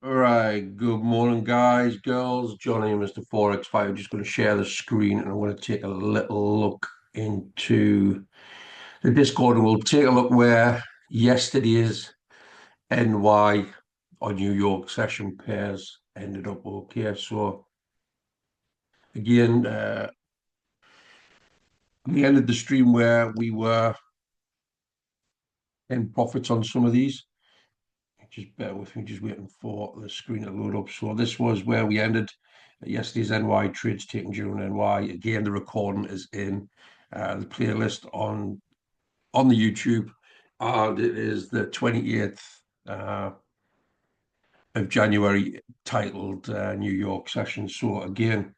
All right, good morning, guys, girls. Johnny and Mr. Forex Fire. I'm just going to share the screen and I'm going to take a little look into the Discord and we'll take a look where yesterday's NY or New York session pairs ended up. Okay, so again, we ended the stream where we were in profits on some of these. Just bear with me, just waiting for the screen to load up. So this was where we ended yesterday's NY trades taken during NY. Again, the recording is in the playlist on the YouTube, and it is the 28th of January, titled New York session. So again,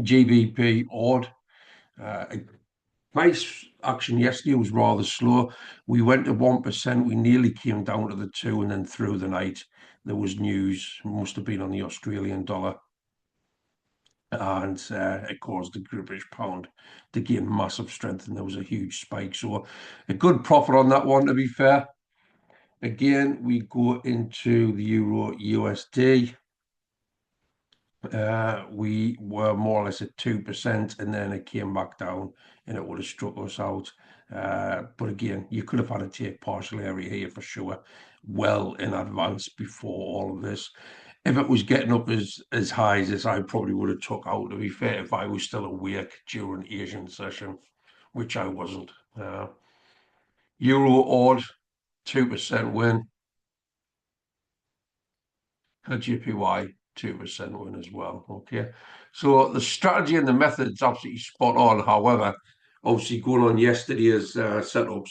GBP odd. Price action yesterday was rather slow. We went to 1%. We nearly came down to the 2, and then through the night there was news. Must have been on the Australian dollar, and it caused the British pound to gain massive strength, and there was a huge spike. So a good profit on that one, to be fair. Again, we go into the Euro USD. We were more or less at 2%, and then it came back down, and it would have struck us out. But again, you could have had a take partial area here for sure, well in advance before all of this. If it was getting up as high as this, I probably would have took out, to be fair, if I was still awake during Asian session, which I wasn't. Euro odd, 2% win. JPY, 2% win as well. Okay. So the strategy and the method is absolutely spot on. However, obviously going on yesterday's setups,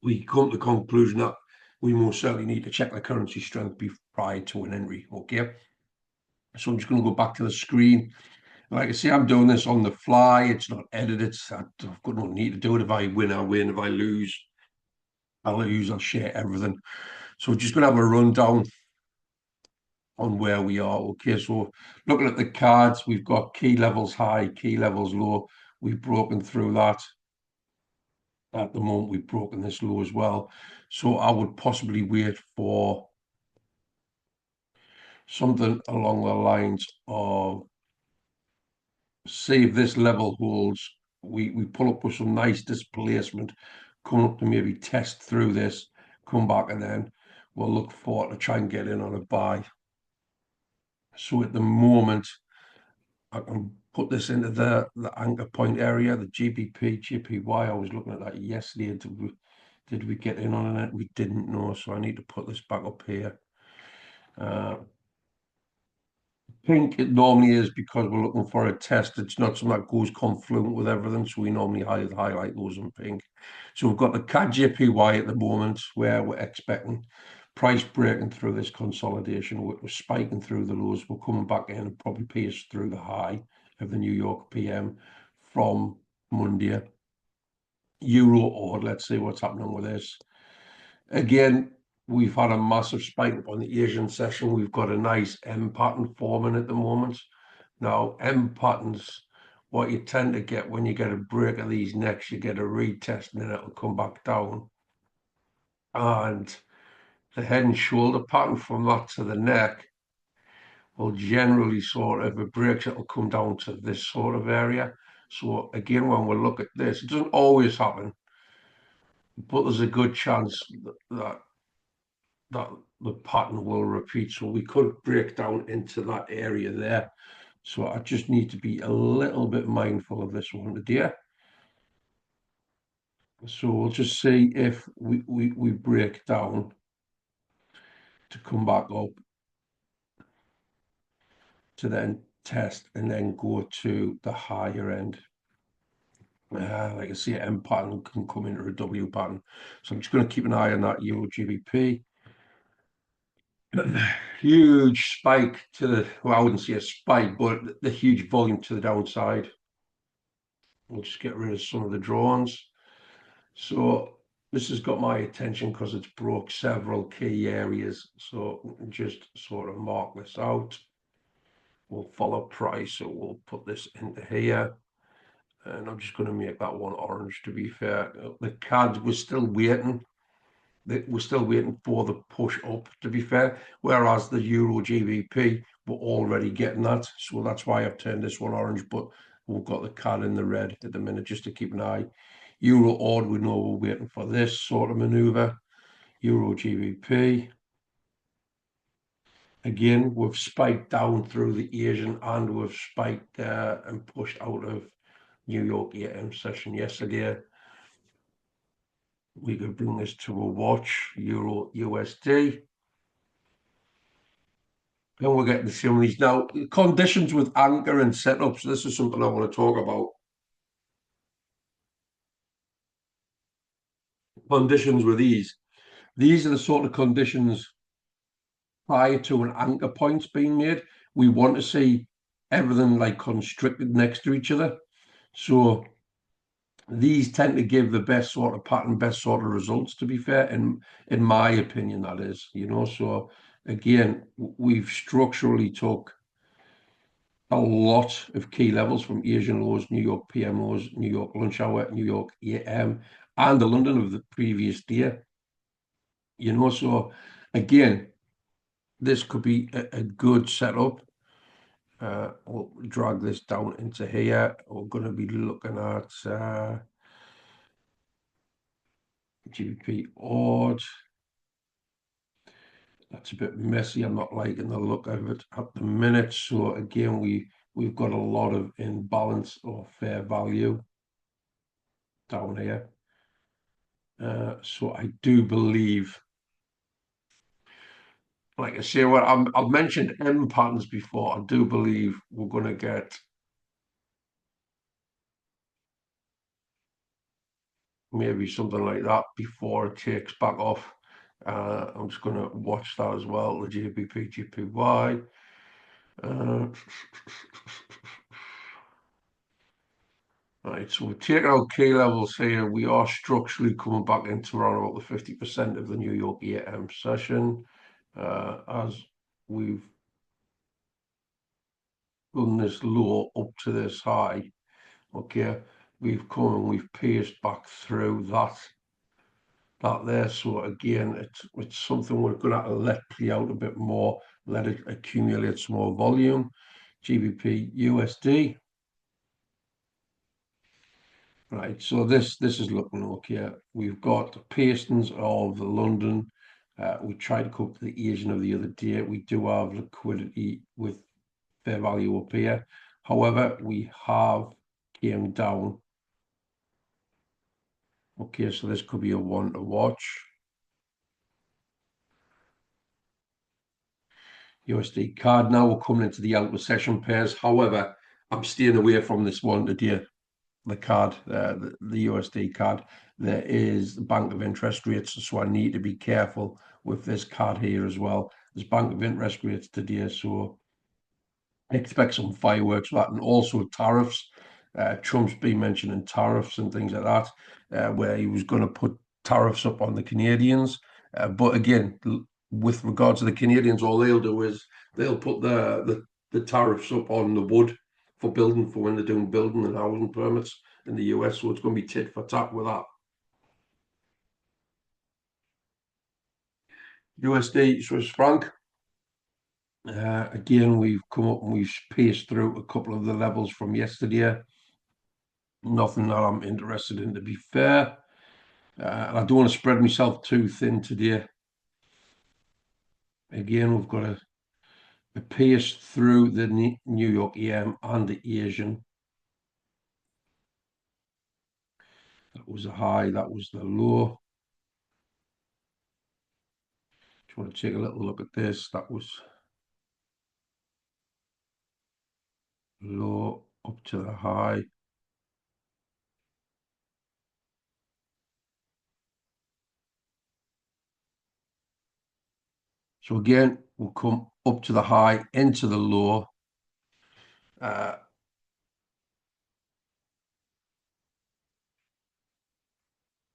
we come to the conclusion that we most certainly need to check the currency strength prior to an entry. Okay. So I'm just going to go back to the screen. Like I say, I'm doing this on the fly. It's not edited. I've got no need to do it. If I win, I win. If I lose, I'll lose. I'll share everything. So we're just going to have a rundown on where we are. Okay, so looking at the cards, we've got key levels high, key levels low. We've broken through that. At the moment, we've broken this low as well. So I would possibly wait for something along the lines of, say, if this level holds, we pull up with some nice displacement, come up to maybe test through this, come back, and then we'll look for to try and get in on a buy. So at the moment, I can put this into the anchor point area, the GBP, GPY. I was looking at that yesterday. Did we get in on it? We didn't know, so I need to put this back up here. Pink it normally is because we're looking for a test. It's not something that goes confluent with everything, so we normally highlight those in pink. So we've got the CAD JPY at the moment where we're expecting price breaking through this consolidation. We're spiking through the lows. We're coming back in and probably pierce through the high of the New York PM from Monday. Euro odd, let's see what's happening with this. Again, we've had a massive spike up on the Asian session. We've got a nice M pattern forming at the moment. Now, M patterns, what you tend to get when you get a break of these necks, you get a retest and then it'll come back down. And the head and shoulder pattern from that to the neck will generally sort of, if it breaks, it'll come down to this sort of area. So again, when we look at this, it doesn't always happen, but there's a good chance that that the pattern will repeat. So we could break down into that area there. So I just need to be a little bit mindful of this one today. So we'll just see if we break down to come back up to then test and then go to the higher end. Like I see, an M pattern can come into a W pattern. So I'm just going to keep an eye on that Euro GBP. Huge spike to the, well, I wouldn't say a spike, but the huge volume to the downside. We'll just get rid of some of the drawings. So this has got my attention because it's broke several key areas. So just sort of mark this out. We'll follow price, so we'll put this into here. And I'm just going to make that one orange, to be fair. The CAD was still waiting. we're still waiting for the push up, to be fair, whereas the Euro GBP, we're already getting that. So that's why I've turned this one orange, but we've got the card in the red at the minute just to keep an eye. Euro odd, we know we're waiting for this sort of maneuver. Euro GBP. Again, we've spiked down through the Asian and we've spiked and pushed out of New York AM session yesterday. We could bring this to a watch, Euro USD. And we're getting some of these now. Conditions with anchor and setups. This is something I want to talk about. Conditions with these. These are the sort of conditions prior to an anchor point being made. We want to see everything like constricted next to each other. So these tend to give the best sort of pattern, best sort of results, to be fair, in my opinion, that is, So again, we've structurally took a lot of key levels from Asian lows, New York PM lows, New York lunch hour, New York AM, and the London of the previous day. So again, this could be a good setup. We'll drag this down into here. We're going to be looking at GBP odd. That's a bit messy. I'm not liking the look of it at the minute. So again, we've got a lot of imbalance or fair value down here. So I do believe, like I say, I've mentioned M patterns before. I do believe we're going to get maybe something like that before it takes back off. I'm just going to watch that as well, the GBP, GPY. Right, so we're taking out key levels here. We are structurally coming back into around about the 50% of the New York AM session. As we've done this low up to this high, okay, we've come and we've pierced back through that there. So again, it's something we're going to have to let play out a bit more, let it accumulate some more volume. GBP USD. Right, so this is looking okay. We've got pastons of London. We tried to cope the Asian of the other day. We do have liquidity with fair value up here. However, we have came down. Okay, so this could be a one to watch. USD card. Now we're coming into the outer session pairs. However, I'm staying away from this one today. The card, the USD card, there is the bank of interest rates, so I need to be careful with this card here as well. There's bank of interest rates today, so expect some fireworks for that, and also tariffs. Trump's been mentioning tariffs and things like that, where he was going to put tariffs up on the Canadians. But again, with regards to the Canadians, all they'll do is they'll put the tariffs up on the wood for building, for when they're doing building and housing permits in the US. So it's going to be tit for tat with that. USD Swiss franc. Again, we've come up and we've paced through a couple of the levels from yesterday. Nothing that I'm interested in, to be fair. And I don't want to spread myself too thin today. Again, we've got a pace through the New York EM and the Asian. That was a high, that was the low. Just want to take a little look at this. That was low up to the high. So again, we'll come up to the high, into the low.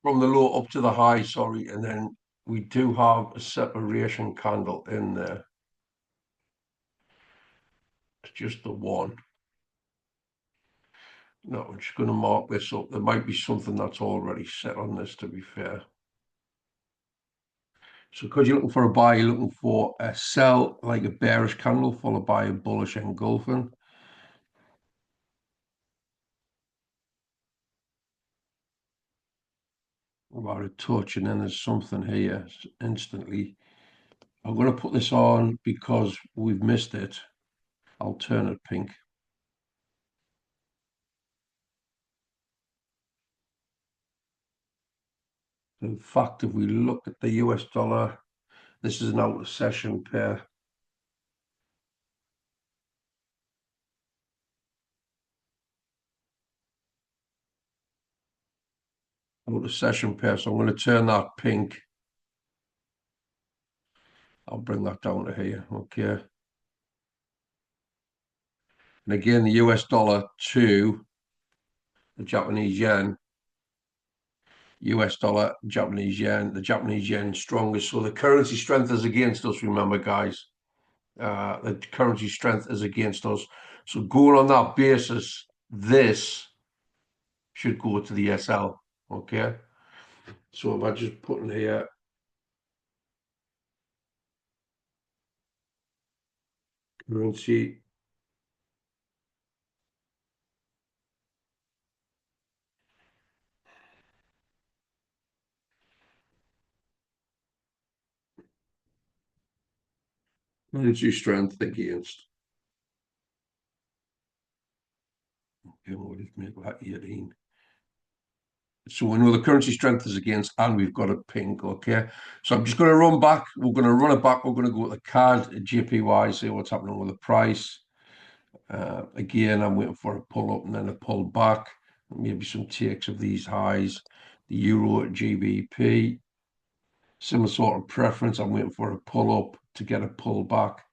From the low up to the high, sorry, and then we do have a separation candle in there. It's just the one. No, I'm just going to mark this up. There might be something that's already set on this, to be fair. So because you're looking for a buy, you're looking for a sell, like a bearish candle, followed by a bullish engulfing. About a touch, and then there's something here instantly. I'm going to put this on because we've missed it. I'll turn it pink. In fact, if we look at the US dollar, this is an out of session pair. Out of session pair. So I'm going to turn that pink. I'll bring that down to here. Okay. And again, the US dollar to the Japanese yen. US dollar, Japanese yen. The Japanese yen strongest. So the currency strength is against us, remember, guys. The currency strength is against us. So going on that basis, this should go to the SL. Okay. So if I just put in here, currency, currency strength against. Okay, we'll just make that 18. So we know the currency strength is against, and we've got a pink. Okay. So I'm just going to run back. We're going to run it back. We're going to go to the CAD, JPY, see what's happening with the price. Again, I'm waiting for a pull up and then a pull back. Maybe some takes of these highs. The Euro GBP, similar sort of preference. I'm waiting for a pull up to get a pull back.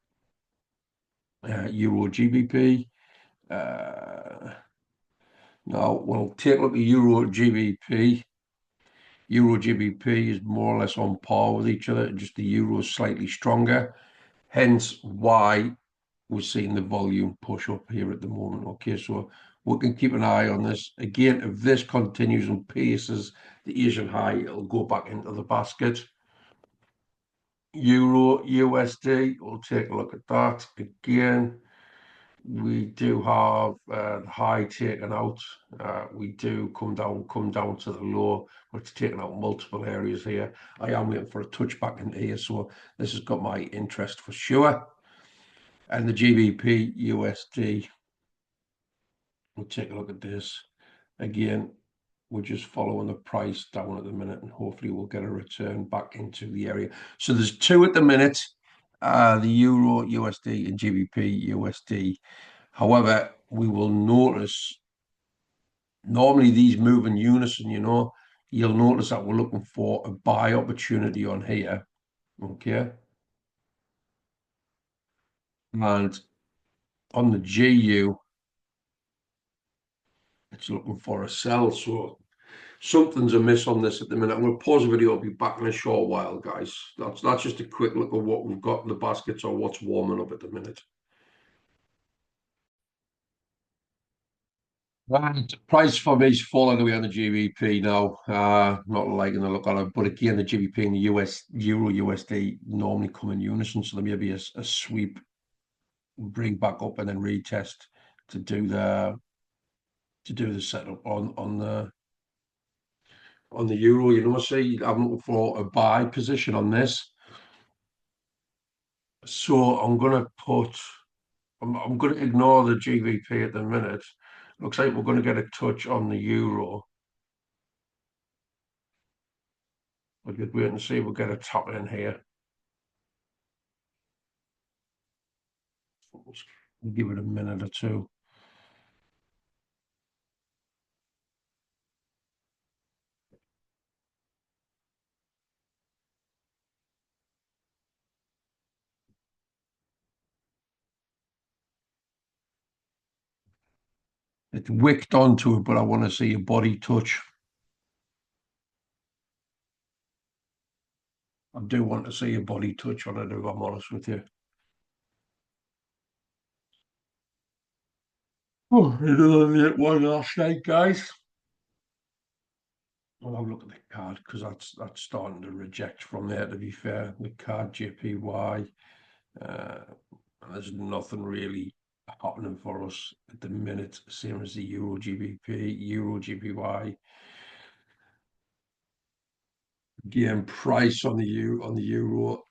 Euro GBP. Now we'll take a look at Euro GBP. Euro GBP is more or less on par with each other. Just the euro is slightly stronger. Hence why we're seeing the volume push up here at the moment. Okay, so we can keep an eye on this. Again, if this continues and paces the Asian high, it'll go back into the basket. Euro USD, we'll take a look at that. Again, we do have the high taken out. We do come down to the low. We're taking out multiple areas here. I am waiting for a touch back in here, so this has got my interest for sure. And the GBP USD, we'll take a look at this. Again, we're just following the price down at the minute, and hopefully we'll get a return back into the area. So there's two at the minute, the Euro USD and GBP USD. However, we will notice normally these move in unison, you'll notice that we're looking for a buy opportunity on here. Okay. And on the GU, it's looking for a sell. So something's amiss on this at the minute. I'm going to pause the video. I'll be back in a short while, guys. That's just a quick look at what we've got in the baskets or what's warming up at the minute. Right. Price for me is falling away on the GBP now. Not liking the look on it, but again, the GBP and the US Euro USD normally come in unison, so there may be a sweep, bring back up, and then retest to do the setup on the Euro. See, I'm looking for a buy position on this, so I'm gonna put. I'm going to ignore the GBP at the minute. Looks like we're going to get a touch on the euro. We'll just wait and see. We'll get a top in here. We'll give it a minute or two. It's wicked onto it, but I want to see a body touch. I do want to see a body touch on it, if I'm honest with you. Oh, I did one last night, guys. I'll have a look at the card because that's starting to reject from there, to be fair. The card JPY, uh, there's nothing really happening for us at the minute, same as the Euro GBP, Euro GPY. Again, price on the Euro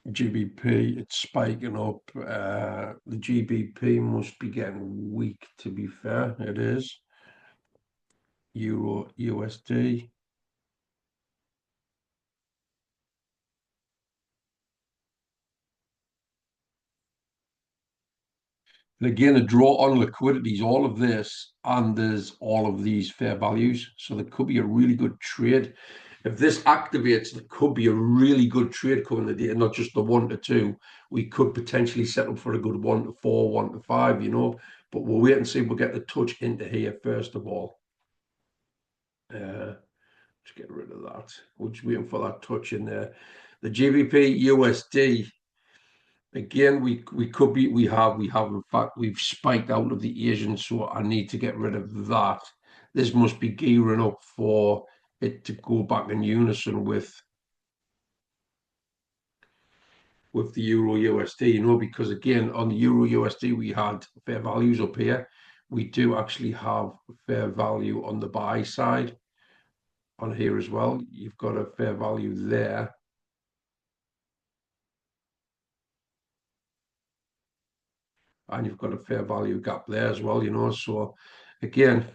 GBP, it's spiking up. The GBP must be getting weak, to be fair. It is. Euro USD. And again, a draw on liquidities, all of this, and there's all of these fair values. So there could be a really good trade. If this activates, there could be a really good trade coming the day, not just the 1 to 2. We could potentially set up for a good 1 to 4, 1 to 5, But we'll wait and see. We'll get the touch into here first of all. Let's get rid of that. We're just waiting for that touch in there. The GBP USD. Again, we could be we have in fact we've spiked out of the Asian, so I need to get rid of that. This must be gearing up for it to go back in unison with the Euro USD, because again on the Euro USD we had fair values up here. We do actually have fair value on the buy side on here as well. You've got a fair value there. And you've got a fair value gap there as well, So again,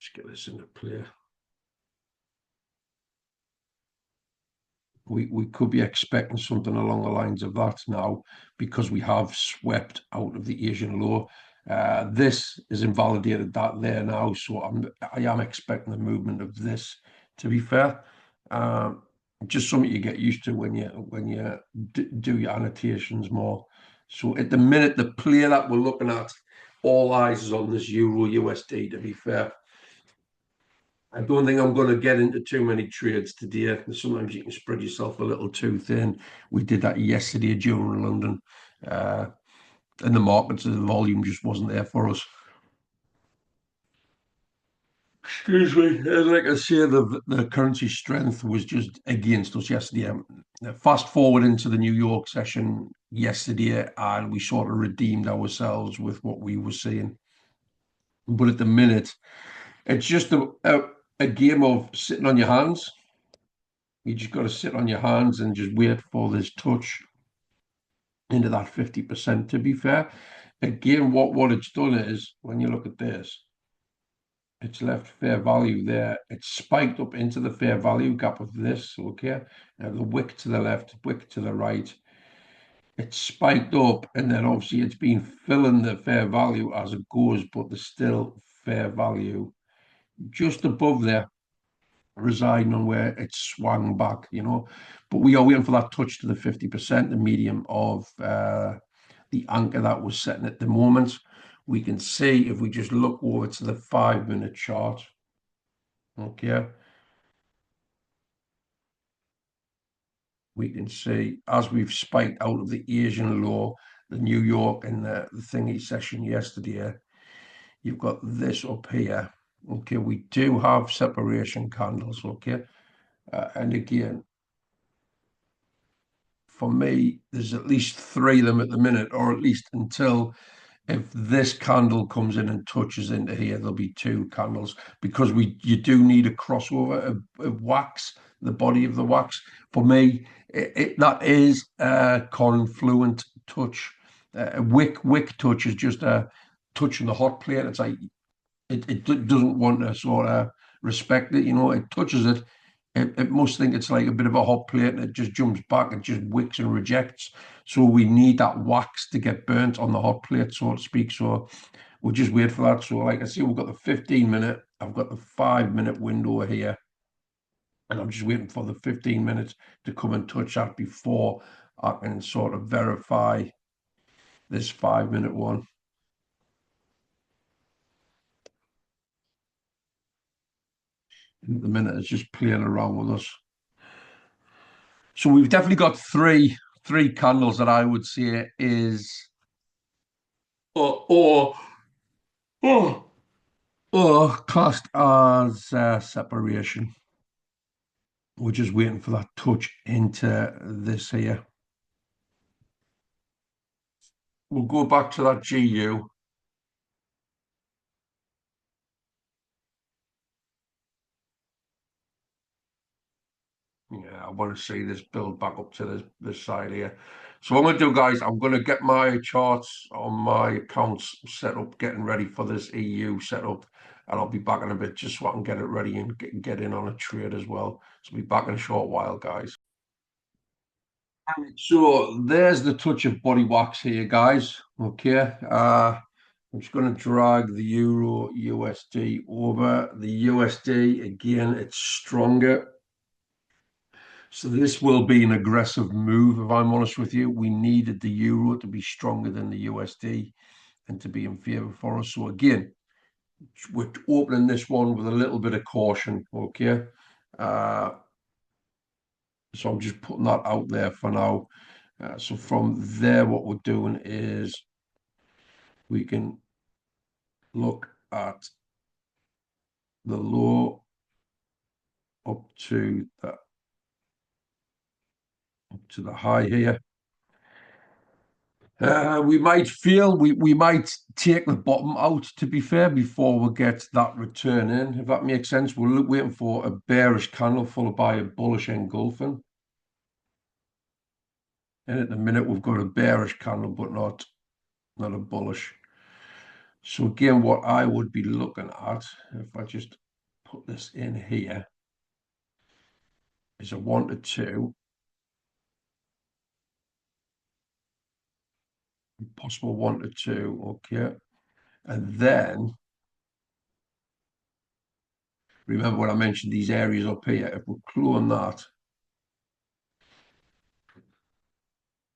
just get this into play. We could be expecting something along the lines of that now because we have swept out of the Asian low. This is invalidated that there now, so I am expecting the movement of this. To be fair, um, just something you get used to when you do your annotations more. So at the minute, the player that we're looking at, all eyes is on this Euro USD. To be fair. I don't think I'm going to get into too many trades today. Sometimes you can spread yourself a little too thin. We did that yesterday during London. Uh, in the markets, the volume just wasn't there for us. Excuse me. Like I say, the currency strength was just against us yesterday. Fast forward into the New York session yesterday, and we sort of redeemed ourselves with what we were seeing. But at the minute, it's just a game of sitting on your hands. You just got to sit on your hands and just wait for this touch into that 50%, to be fair. Again, what it's done is, when you look at this, it's left fair value there. It's spiked up into the fair value gap of this, okay? Now the wick to the left, wick to the right. It's spiked up, and then obviously it's been filling the fair value as it goes, but there's still fair value just above there, residing on where it's swung back. But we are waiting for that touch to the 50%, the medium of the anchor that was setting at the moment. We can see if we just look over to the 5-minute chart. Okay. We can see as we've spiked out of the Asian low, the New York and the thingy session yesterday, you've got this up here. Okay, we do have separation candles, okay? And again, for me, there's at least 3 of them at the minute, or at least until if this candle comes in and touches into here, there'll be 2 candles because you do need a crossover of wax, the body of the wax. For me, that is a confluent touch. A wick touch is just a touch in the hot plate. It's like it doesn't want to sort of respect it. It touches it. It must think it's like a bit of a hot plate and it just jumps back. It just wicks and rejects. So we need that wax to get burnt on the hot plate, so to speak. So we'll just wait for that. So like I see, we've got the 15-minute. I've got the 5-minute window here. And I'm just waiting for the 15 minutes to come and touch that before I can sort of verify this 5-minute one. And at the minute, it's just playing around with us. So we've definitely got three candles that I would say is or or classed as separation. We're just waiting for that touch into this here. We'll go back to that GU. Yeah, I want to see this build back up to this side here. So what I'm going to do, guys, I'm going to get my charts on my accounts set up, getting ready for this EU setup, and I'll be back in a bit just so I can get it ready and get in on a trade as well. So I'll be back in a short while, guys. So there's the touch of body wax here, guys. Okay. I'm just going to drag the Euro USD over. The USD, again, it's stronger. So this will be an aggressive move, if I'm honest with you. We needed the euro to be stronger than the USD and to be in favor for us. So again, we're opening this one with a little bit of caution, okay? Uh, so I'm just putting that out there for now. So from there, what we're doing is we can look at the low up to the high here. We might feel we might take the bottom out, to be fair, before we get that return in, if that makes sense. We're waiting for a bearish candle followed by a bullish engulfing. And at the minute we've got a bearish candle, but not a bullish. So again, what I would be looking at, if I just put this in here, is a 1 to 2, possible 1 to 2, okay. And then remember when I mentioned these areas up here, if we're clone that,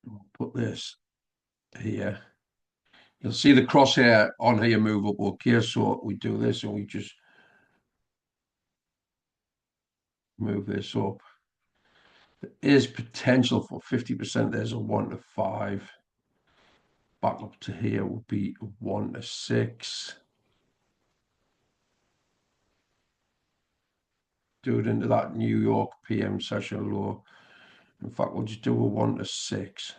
we'll put this here. You'll see the crosshair on here move up. Okay, so we do this and we just move this up. There is potential for 50%. There's a 1 to 5. Back up to here will be 1 to 6. Do it into that New York PM session low. In fact, we'll just do a 1 to 6.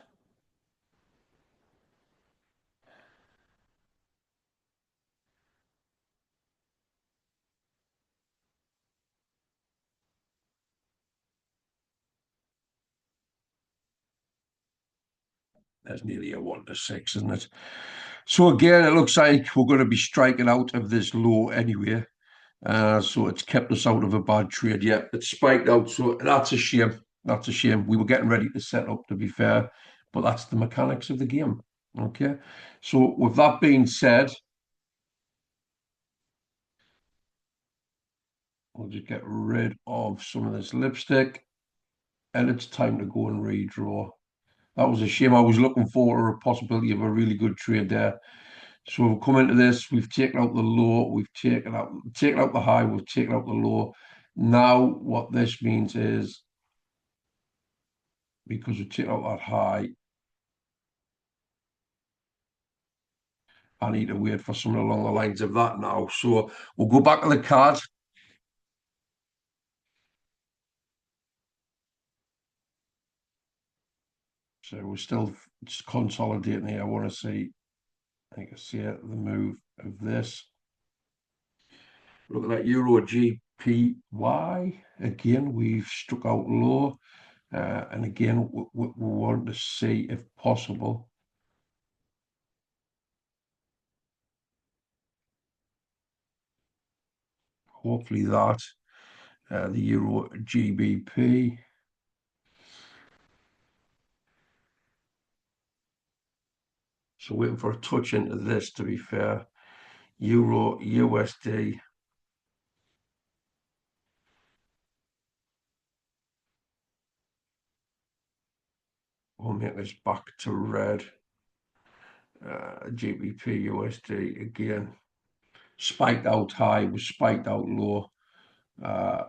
There's nearly a 1 to 6, isn't it? So again, it looks like we're going to be striking out of this low anyway. So it's kept us out of a bad trade. Yeah, it's spiked out. So that's a shame. That's a shame. We were getting ready to set up, to be fair, but that's the mechanics of the game. Okay. So with that being said, we'll just get rid of some of this lipstick and it's time to go and redraw. That was a shame. I was looking for a possibility of a really good trade there. So we've come into this, we've taken out the low, we've taken out the high, we've taken out the low. Now what this means is, because we took out that high, I need to wait for something along the lines of that now. So we'll go back to the card. So we're still just consolidating here. I want to see, I can see it, the move of this. Look at that Euro GPY. Again, we've struck out low. And again, we want to see, if possible, hopefully that, the Euro GBP. So waiting for a touch into this, to be fair. Euro USD. We'll make this back to red. GBP USD again. Spiked out high, was spiked out low. Like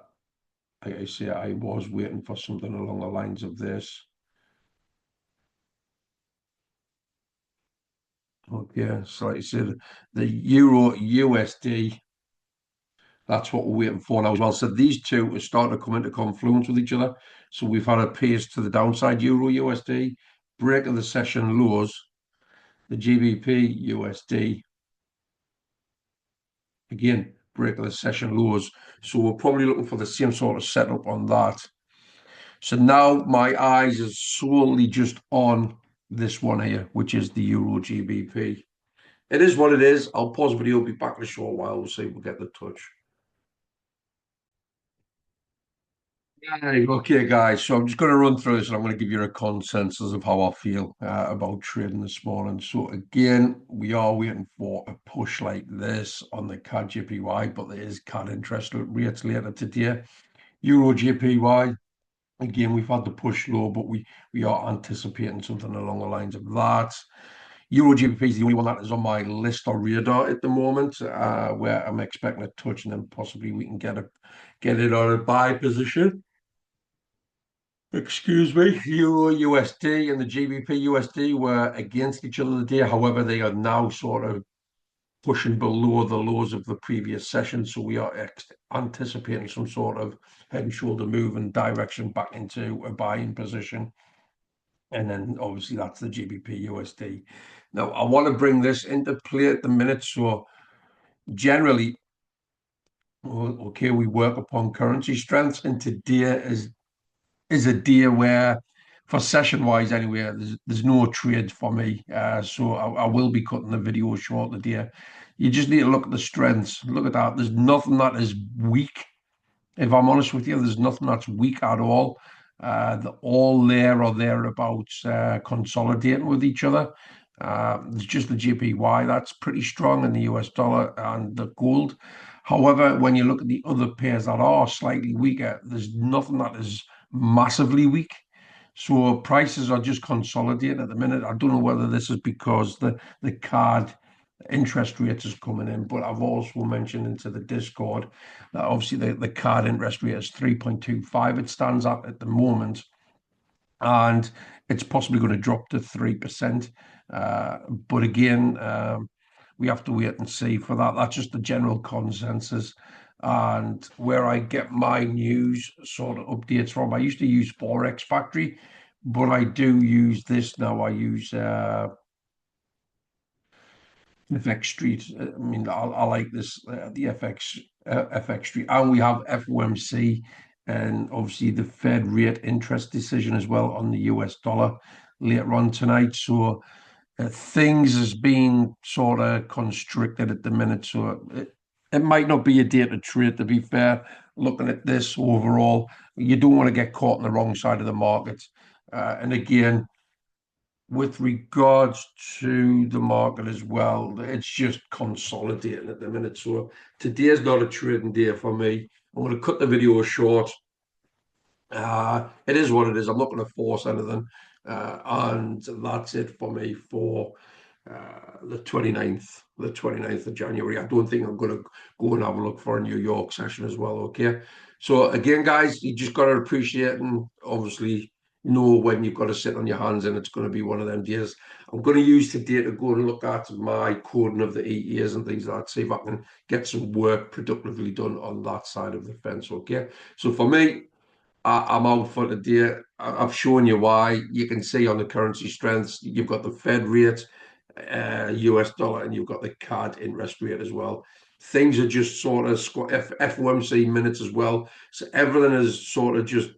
I say, I was waiting for something along the lines of this. Okay, so like I said, the Euro USD, That's what we're waiting for now as well. So these two are starting to come into confluence with each other. So we've had a pace to the downside, Euro USD, break of the session lows, the GBP USD, again, break of the session lows. So we're probably looking for the same sort of setup on that. So now my eyes are solely just on this one here, which is the Euro GBP. It is what it is. I'll pause the video, be back in a short while. We'll see if we get the touch. Right, okay, guys. So I'm just going to run through this and I'm going to give you a consensus of how I feel about trading this morning. So again, we are waiting for a push like this on the CAD JPY, but there is CAD interest rates later today. Euro JPY, again, we've had the push low, but we are anticipating something along the lines of that. Euro GBP is the only one that is on my list or radar at the moment, where I'm expecting a touch and then possibly we can get it on a buy position. Excuse me, Euro USD and the GBP USD were against each other today. However, they are now sort of pushing below the lows of the previous session. So we are anticipating some sort of head and shoulder move and direction back into a buying position. And then obviously that's the GBP USD. Now, I want to bring this into play at the minute. So generally, okay, we work upon currency strengths, and today is a day where, for session wise anyway, there's no trade for me. So I will be cutting the video short today. You just need to look at the strengths. Look at that. There's nothing that is weak. If I'm honest with you, there's nothing that's weak at all. They're all there or thereabouts, consolidating with each other. There's just the JPY that's pretty strong in the US dollar and the gold. However, when you look at the other pairs that are slightly weaker, there's nothing that is massively weak. So prices are just consolidating at the minute. I don't know whether this is because the card interest rates is coming in, but I've also mentioned into the Discord that obviously the card interest rate is 3.25. It stands at the moment, and it's possibly going to drop to 3%. But again, we have to wait and see for that. That's just the general consensus. And where I get my news sort of updates from, I used to use Forex Factory, but I do use this now. I use FX Street. I mean, I like this, the FX Street, and we have FOMC, and obviously the Fed rate interest decision as well on the US dollar later on tonight. So things has been sort of constricted at the minute. So it might not be a day to trade, to be fair. Looking at this overall, you don't want to get caught on the wrong side of the market. And again, with regards to the market as well, it's just consolidating at the minute. So today's not a trading day for me. I'm going to cut the video short. It is what it is. I'm not going to force anything. And that's it for me for the 29th of January. I don't think I'm going to go and have a look for a New York session as well. Okay. So again, guys, you just got to appreciate and obviously know when you've got to sit on your hands, and it's going to be one of them days. I'm going to use today to go and look at my coding of the ETAs and things like that, see if I can get some work productively done on that side of the fence. Okay. So for me, I'm out for today. I've shown you why. You can see on the currency strengths, you've got the Fed rate, US dollar, and you've got the card interest rate as well. Things are just sort of FOMC minutes as well. So everything is sort of just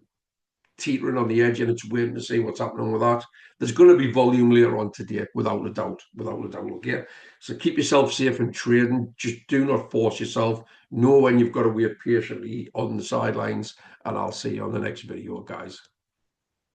teetering on the edge, and it's waiting to see what's happening with that. There's going to be volume later on today, without a doubt, without a doubt. Okay, so keep yourself safe in trading. Just do not force yourself. Know when you've got to wait patiently on the sidelines, and I'll see you on the next video, guys.